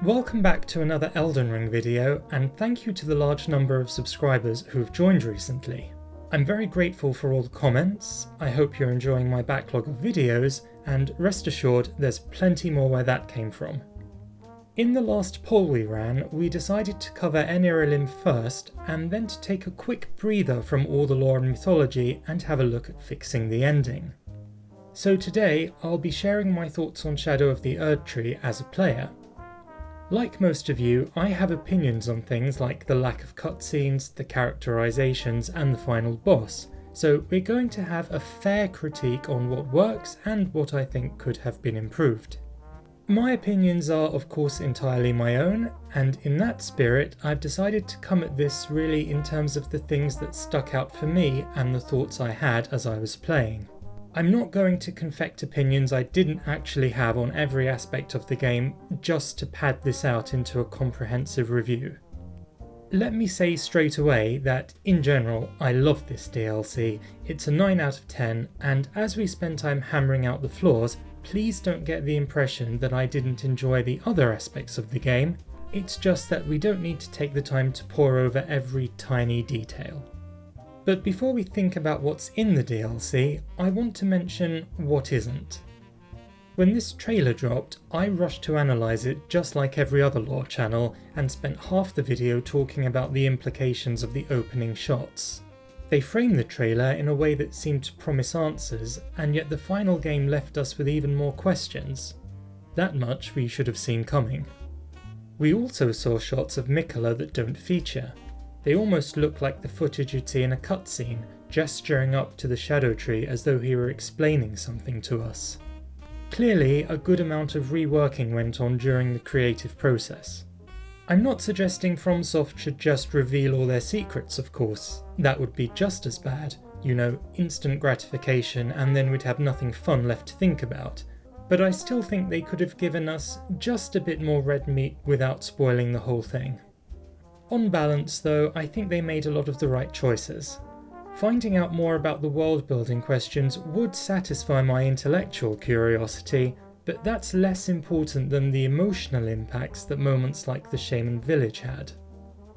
Welcome back to another Elden Ring video, and thank you to the large number of subscribers who have joined recently. I'm very grateful for all the comments, I hope you're enjoying my backlog of videos, and rest assured there's plenty more where that came from. In the last poll we ran, we decided to cover Eniralim first, and then to take a quick breather from all the lore and mythology and have a look at fixing the ending. So today, I'll be sharing my thoughts on Shadow of the Erdtree as a player. Like most of you, I have opinions on things like the lack of cutscenes, the characterizations, and the final boss, so we're going to have a fair critique on what works and what I think could have been improved. My opinions are of course entirely my own, and in that spirit I've decided to come at this really in terms of the things that stuck out for me and the thoughts I had as I was playing. I'm not going to confect opinions I didn't actually have on every aspect of the game just to pad this out into a comprehensive review. Let me say straight away that, in general, I love this DLC, it's a 9 out of 10, and as we spend time hammering out the flaws, please don't get the impression that I didn't enjoy the other aspects of the game, it's just that we don't need to take the time to pore over every tiny detail. But before we think about what's in the DLC, I want to mention what isn't. When this trailer dropped, I rushed to analyse it just like every other lore channel and spent half the video talking about the implications of the opening shots. They framed the trailer in a way that seemed to promise answers, and yet the final game left us with even more questions. That much we should have seen coming. We also saw shots of Miquella that don't feature. They almost look like the footage you'd see in a cutscene, gesturing up to the Shadow Tree as though he were explaining something to us. Clearly, a good amount of reworking went on during the creative process. I'm not suggesting FromSoft should just reveal all their secrets, of course. That would be just as bad, instant gratification and then we'd have nothing fun left to think about. But I still think they could have given us just a bit more red meat without spoiling the whole thing. On balance though, I think they made a lot of the right choices. Finding out more about the world building questions would satisfy my intellectual curiosity, but that's less important than the emotional impacts that moments like the Shaman village had.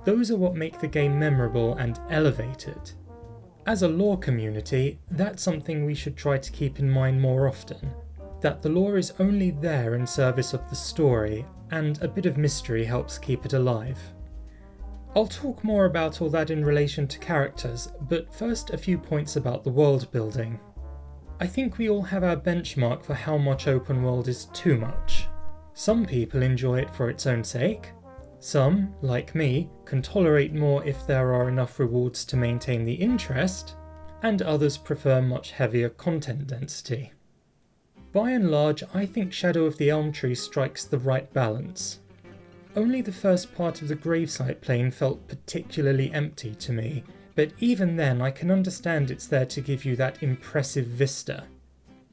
Those are what make the game memorable and elevate it. As a lore community, that's something we should try to keep in mind more often, that the lore is only there in service of the story, and a bit of mystery helps keep it alive. I'll talk more about all that in relation to characters, but first a few points about the world building. I think we all have our benchmark for how much open world is too much. Some people enjoy it for its own sake. Some, like me, can tolerate more if there are enough rewards to maintain the interest, and others prefer much heavier content density. By and large, I think Shadow of the Erdtree strikes the right balance. Only the first part of the gravesite plane felt particularly empty to me, but even then I can understand it's there to give you that impressive vista.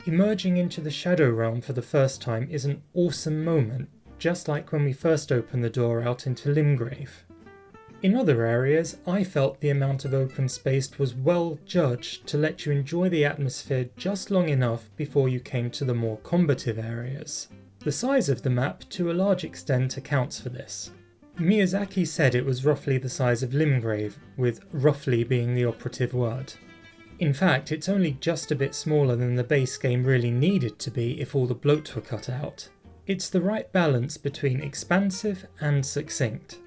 Emerging into the Shadow Realm for the first time is an awesome moment, just like when we first opened the door out into Limgrave. In other areas, I felt the amount of open space was well judged to let you enjoy the atmosphere just long enough before you came to the more combative areas. The size of the map to a large extent accounts for this. Miyazaki said it was roughly the size of Limgrave, with roughly being the operative word. In fact, it's only just a bit smaller than the base game really needed to be if all the bloat were cut out. It's the right balance between expansive and succinct.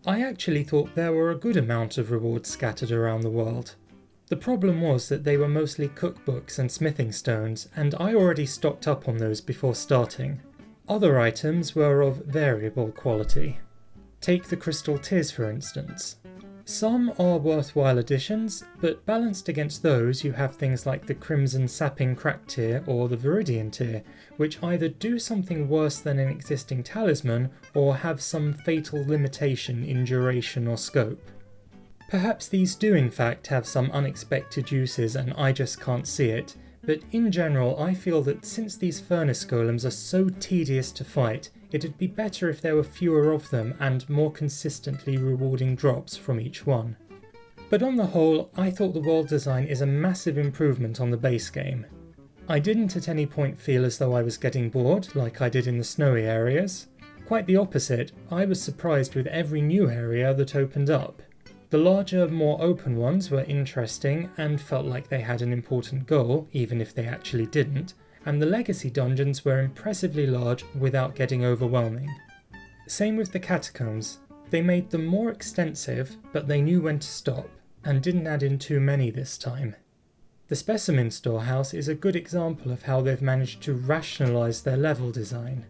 I actually thought there were a good amount of rewards scattered around the world. The problem was that they were mostly cookbooks and smithing stones, and I already stocked up on those before starting. Other items were of variable quality. Take the crystal tears for instance. Some are worthwhile additions, but balanced against those you have things like the Crimson Sapping Crack tier or the Viridian tier, which either do something worse than an existing talisman or have some fatal limitation in duration or scope. Perhaps these do in fact have some unexpected uses and I just can't see it, but in general I feel that since these furnace golems are so tedious to fight, it'd be better if there were fewer of them and more consistently rewarding drops from each one. But on the whole, I thought the world design is a massive improvement on the base game. I didn't at any point feel as though I was getting bored like I did in the snowy areas. Quite the opposite, I was surprised with every new area that opened up. The larger, more open ones were interesting and felt like they had an important goal, even if they actually didn't, and the legacy dungeons were impressively large without getting overwhelming. Same with the catacombs. They made them more extensive, but they knew when to stop, and didn't add in too many this time. The specimen storehouse is a good example of how they've managed to rationalise their level design.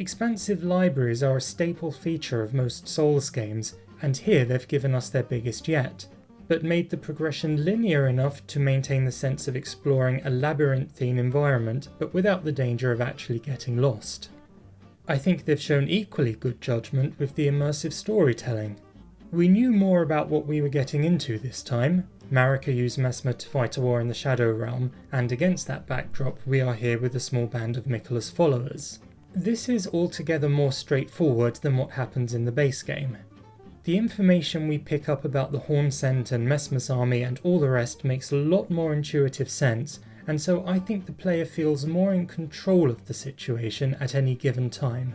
Expansive libraries are a staple feature of most Souls games, and here they've given us their biggest yet, but made the progression linear enough to maintain the sense of exploring a labyrinthine environment, but without the danger of actually getting lost. I think they've shown equally good judgment with the immersive storytelling. We knew more about what we were getting into this time. Marika used Messmer to fight a war in the Shadow Realm, and against that backdrop we are here with a small band of Miquella's followers. This is altogether more straightforward than what happens in the base game. The information we pick up about the Hornsent and Messmer's army and all the rest makes a lot more intuitive sense, and so I think the player feels more in control of the situation at any given time.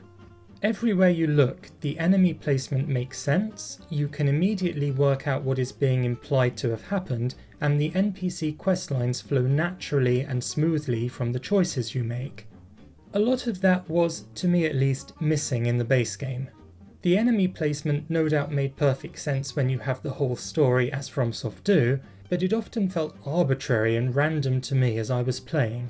Everywhere you look, the enemy placement makes sense, you can immediately work out what is being implied to have happened, and the NPC questlines flow naturally and smoothly from the choices you make. A lot of that was, to me at least, missing in the base game. The enemy placement no doubt made perfect sense when you have the whole story as FromSoft do, but it often felt arbitrary and random to me as I was playing.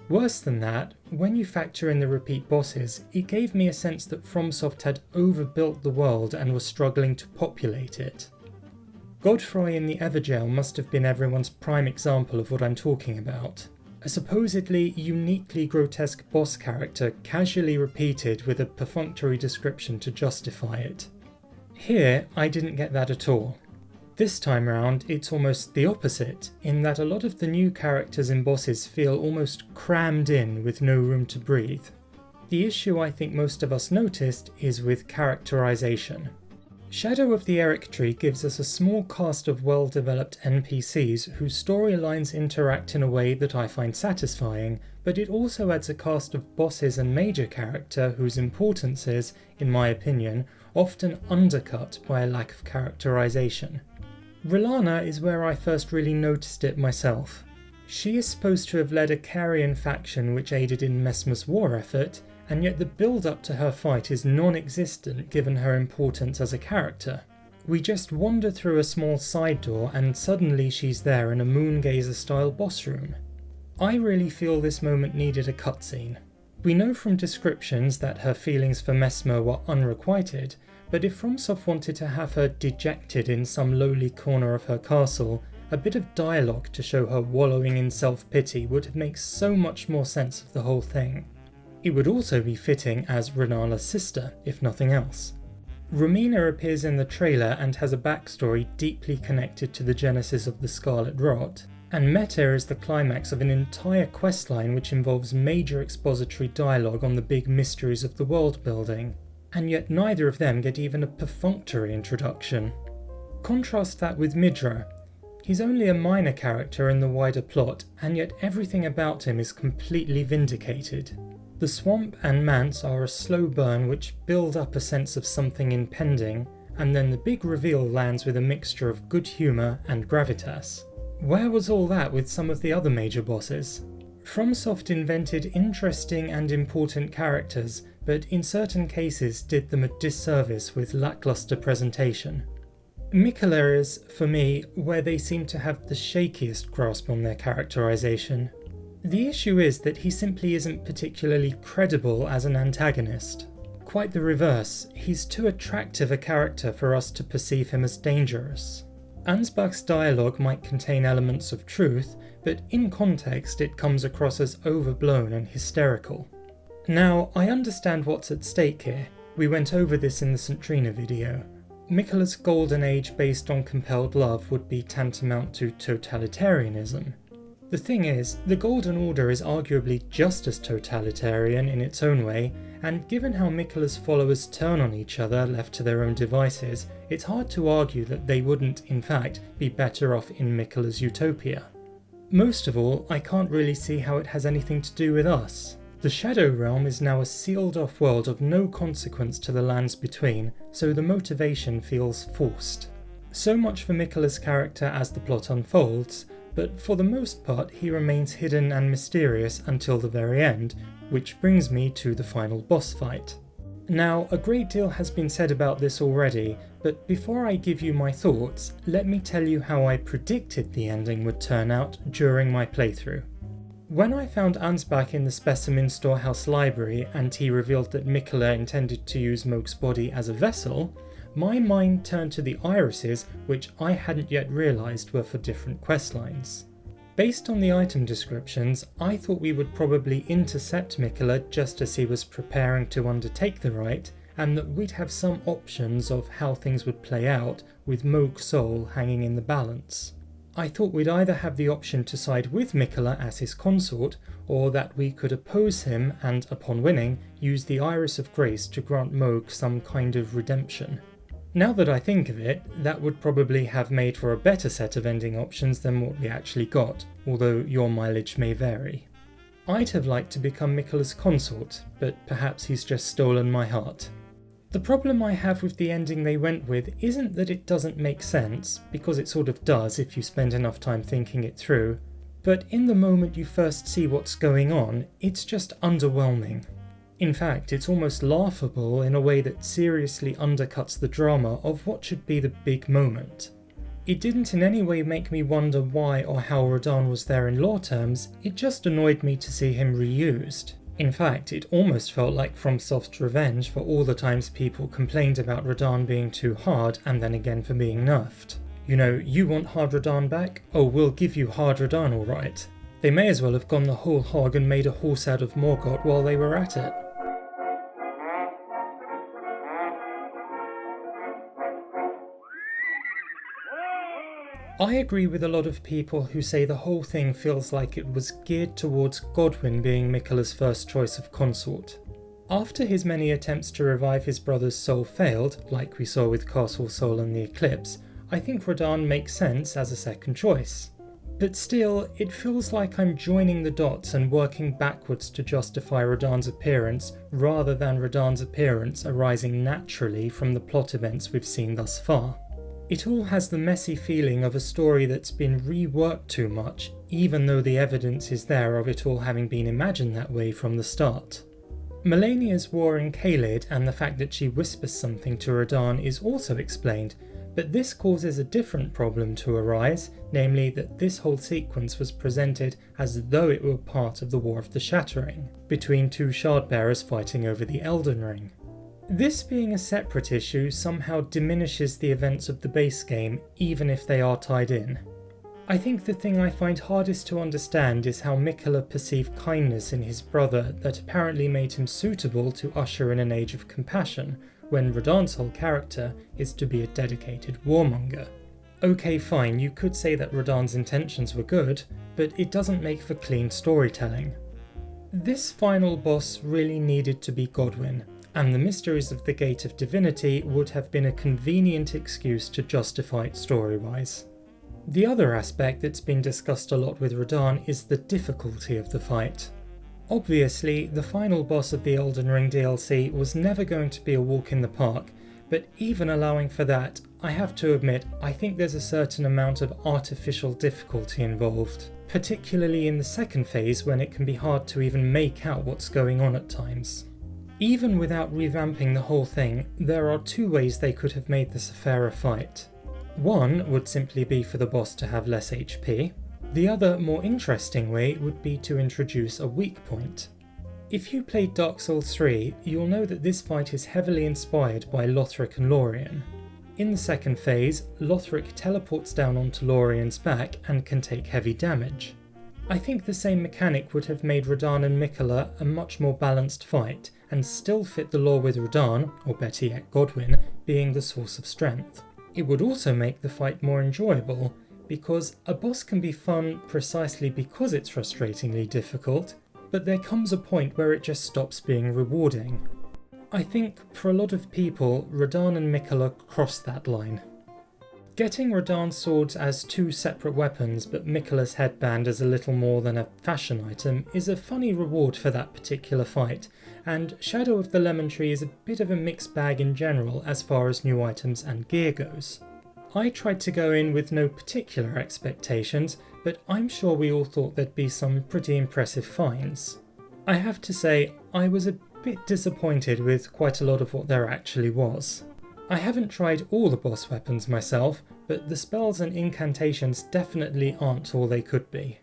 Worse than that, when you factor in the repeat bosses, it gave me a sense that FromSoft had overbuilt the world and was struggling to populate it. Godwyn in the Evergaol must have been everyone's prime example of what I'm talking about. A supposedly uniquely grotesque boss character casually repeated with a perfunctory description to justify it. Here, I didn't get that at all. This time round, it's almost the opposite, in that a lot of the new characters and bosses feel almost crammed in with no room to breathe. The issue I think most of us noticed is with characterization. Shadow of the Erdtree gives us a small cast of well-developed NPCs whose storylines interact in a way that I find satisfying, but it also adds a cast of bosses and major character whose importance is, in my opinion, often undercut by a lack of characterization. Rellana is where I first really noticed it myself. She is supposed to have led a Carian faction which aided in Messmer's war effort, and yet the build-up to her fight is non-existent given her importance as a character. We just wander through a small side door and suddenly she's there in a Moongazer-style boss room. I really feel this moment needed a cutscene. We know from descriptions that her feelings for Messmer were unrequited, but if FromSoft wanted to have her dejected in some lowly corner of her castle, a bit of dialogue to show her wallowing in self-pity would make so much more sense of the whole thing. It would also be fitting as Rellana's sister, if nothing else. Romina appears in the trailer and has a backstory deeply connected to the genesis of the Scarlet Rot, and Meta is the climax of an entire questline which involves major expository dialogue on the big mysteries of the world building, and yet neither of them get even a perfunctory introduction. Contrast that with Midra. He's only a minor character in the wider plot, and yet everything about him is completely vindicated. The swamp and manse are a slow burn which build up a sense of something impending, and then the big reveal lands with a mixture of good humour and gravitas. Where was all that with some of the other major bosses? FromSoft invented interesting and important characters, but in certain cases did them a disservice with lackluster presentation. Miquella is, for me, where they seem to have the shakiest grasp on their characterization. The issue is that he simply isn't particularly credible as an antagonist. Quite the reverse, he's too attractive a character for us to perceive him as dangerous. Ansbach's dialogue might contain elements of truth, but in context it comes across as overblown and hysterical. Now, I understand what's at stake here. We went over this in the Centrina video. Miquella's golden age based on compelled love would be tantamount to totalitarianism. The thing is, the Golden Order is arguably just as totalitarian in its own way, and given how Miquella's followers turn on each other left to their own devices, it's hard to argue that they wouldn't, in fact, be better off in Miquella's utopia. Most of all, I can't really see how it has anything to do with us. The Shadow Realm is now a sealed-off world of no consequence to the lands between, so the motivation feels forced. So much for Miquella's character as the plot unfolds, but for the most part he remains hidden and mysterious until the very end, which brings me to the final boss fight. Now, a great deal has been said about this already, but before I give you my thoughts, let me tell you how I predicted the ending would turn out during my playthrough. When I found Ansbach in the Specimen Storehouse library and he revealed that Miquella intended to use Mohg's body as a vessel, my mind turned to the irises, which I hadn't yet realised were for different questlines. Based on the item descriptions, I thought we would probably intercept Miquella just as he was preparing to undertake the rite, and that we'd have some options of how things would play out, with Mohg's soul hanging in the balance. I thought we'd either have the option to side with Miquella as his consort, or that we could oppose him and, upon winning, use the Iris of Grace to grant Mohg some kind of redemption. Now that I think of it, that would probably have made for a better set of ending options than what we actually got, although your mileage may vary. I'd have liked to become Miquella's consort, but perhaps he's just stolen my heart. The problem I have with the ending they went with isn't that it doesn't make sense, because it sort of does if you spend enough time thinking it through, but in the moment you first see what's going on, it's just underwhelming. In fact, it's almost laughable in a way that seriously undercuts the drama of what should be the big moment. It didn't in any way make me wonder why or how Radahn was there in lore terms, it just annoyed me to see him reused. In fact, it almost felt like FromSoft's revenge for all the times people complained about Radahn being too hard and then again for being nerfed. You know, you want hard Radahn back? Oh, we'll give you hard Radahn alright. They may as well have gone the whole hog and made a horse out of Morgoth while they were at it. I agree with a lot of people who say the whole thing feels like it was geared towards Godwyn being Miquella's first choice of consort. After his many attempts to revive his brother's soul failed, like we saw with Castle Soul and the Eclipse, I think Radahn makes sense as a second choice. But still, it feels like I'm joining the dots and working backwards to justify Radahn's appearance rather than Radahn's appearance arising naturally from the plot events we've seen thus far. It all has the messy feeling of a story that's been reworked too much, even though the evidence is there of it all having been imagined that way from the start. Melania's war in Caelid and the fact that she whispers something to Radahn is also explained, but this causes a different problem to arise, namely that this whole sequence was presented as though it were part of the War of the Shattering, between two Shardbearers fighting over the Elden Ring. This being a separate issue somehow diminishes the events of the base game, even if they are tied in. I think the thing I find hardest to understand is how Miquella perceived kindness in his brother that apparently made him suitable to usher in an age of compassion, when Radahn's whole character is to be a dedicated warmonger. Okay, fine, you could say that Radahn's intentions were good, but it doesn't make for clean storytelling. This final boss really needed to be Godwyn, and the mysteries of the Gate of Divinity would have been a convenient excuse to justify it story-wise. The other aspect that's been discussed a lot with Radahn is the difficulty of the fight. Obviously, the final boss of the Elden Ring DLC was never going to be a walk in the park, but even allowing for that, I have to admit I think there's a certain amount of artificial difficulty involved, particularly in the second phase when it can be hard to even make out what's going on at times. Even without revamping the whole thing, there are two ways they could have made this a fairer fight. One would simply be for the boss to have less HP. The other, more interesting way would be to introduce a weak point. If you played Dark Souls 3, you'll know that this fight is heavily inspired by Lothric and Lorien. In the second phase, Lothric teleports down onto Lorien's back and can take heavy damage. I think the same mechanic would have made Radahn and Miquella a much more balanced fight, and still fit the lore with Radahn, or better yet Godwyn, being the source of strength. It would also make the fight more enjoyable, because a boss can be fun precisely because it's frustratingly difficult, but there comes a point where it just stops being rewarding. I think, for a lot of people, Radahn and Miquella cross that line. Getting Radahn's swords as two separate weapons but Miquella's headband as a little more than a fashion item is a funny reward for that particular fight, and Shadow of the Lemon Tree is a bit of a mixed bag in general as far as new items and gear goes. I tried to go in with no particular expectations, but I'm sure we all thought there'd be some pretty impressive finds. I have to say, I was a bit disappointed with quite a lot of what there actually was. I haven't tried all the boss weapons myself, but the spells and incantations definitely aren't all they could be.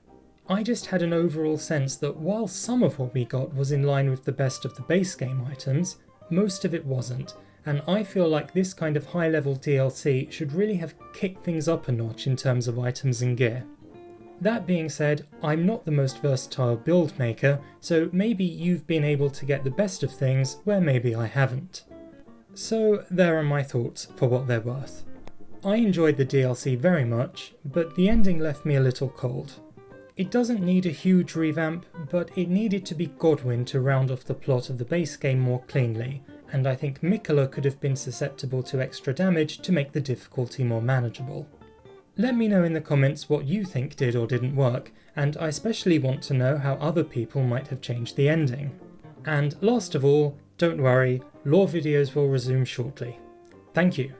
I just had an overall sense that while some of what we got was in line with the best of the base game items, most of it wasn't, and I feel like this kind of high-level DLC should really have kicked things up a notch in terms of items and gear. That being said, I'm not the most versatile build maker, so maybe you've been able to get the best of things where maybe I haven't. So there are my thoughts for what they're worth. I enjoyed the DLC very much, but the ending left me a little cold. It doesn't need a huge revamp, but it needed to be Godwyn to round off the plot of the base game more cleanly, and I think Miquella could have been susceptible to extra damage to make the difficulty more manageable. Let me know in the comments what you think did or didn't work, and I especially want to know how other people might have changed the ending. And last of all, don't worry, lore videos will resume shortly. Thank you.